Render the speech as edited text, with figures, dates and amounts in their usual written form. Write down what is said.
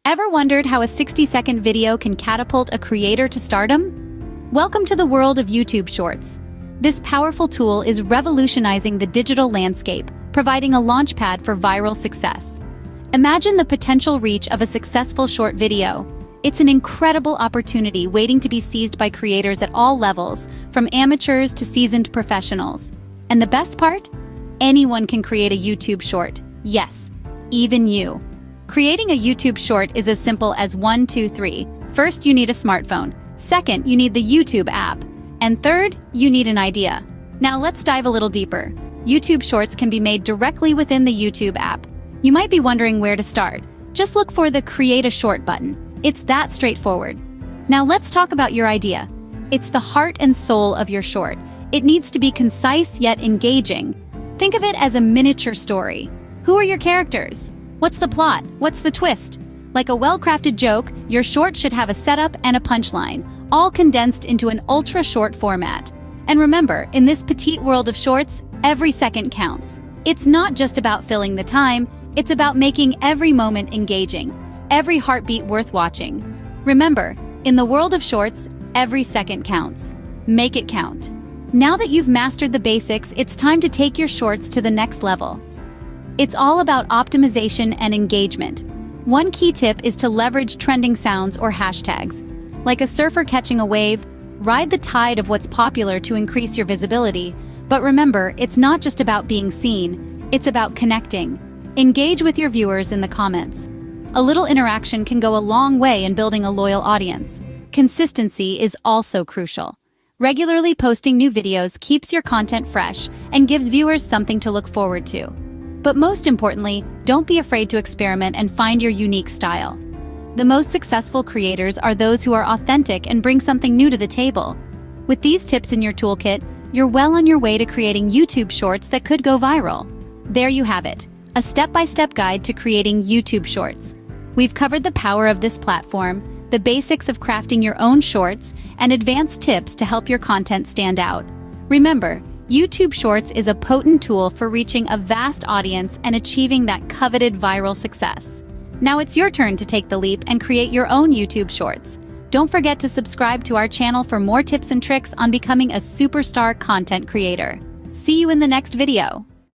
Ever wondered how a 60-second video can catapult a creator to stardom? Welcome to the world of YouTube Shorts. This powerful tool is revolutionizing the digital landscape, providing a launchpad for viral success. Imagine the potential reach of a successful short video. It's an incredible opportunity waiting to be seized by creators at all levels, from amateurs to seasoned professionals. And the best part? Anyone can create a YouTube short. Yes, even you. Creating a YouTube short is as simple as 1, 2, 3. First, you need a smartphone. Second, you need the YouTube app. And third, you need an idea. Now let's dive a little deeper. YouTube Shorts can be made directly within the YouTube app. You might be wondering where to start. Just look for the Create a Short button. It's that straightforward. Now let's talk about your idea. It's the heart and soul of your short. It needs to be concise yet engaging. Think of it as a miniature story. Who are your characters? What's the plot? What's the twist? Like a well-crafted joke, your short should have a setup and a punchline, all condensed into an ultra-short format. And remember, in this petite world of shorts, every second counts. It's not just about filling the time, it's about making every moment engaging, every heartbeat worth watching. Remember, in the world of shorts, every second counts. Make it count. Now that you've mastered the basics, it's time to take your shorts to the next level. It's all about optimization and engagement. One key tip is to leverage trending sounds or hashtags. Like a surfer catching a wave, ride the tide of what's popular to increase your visibility. But remember, it's not just about being seen, it's about connecting. Engage with your viewers in the comments. A little interaction can go a long way in building a loyal audience. Consistency is also crucial. Regularly posting new videos keeps your content fresh and gives viewers something to look forward to. But most importantly, don't be afraid to experiment and find your unique style. The most successful creators are those who are authentic and bring something new to the table. With these tips in your toolkit, you're well on your way to creating YouTube Shorts that could go viral. There you have it, a step-by-step guide to creating YouTube Shorts. We've covered the power of this platform, the basics of crafting your own shorts, and advanced tips to help your content stand out. Remember, YouTube Shorts is a potent tool for reaching a vast audience and achieving that coveted viral success. Now it's your turn to take the leap and create your own YouTube Shorts. Don't forget to subscribe to our channel for more tips and tricks on becoming a superstar content creator. See you in the next video.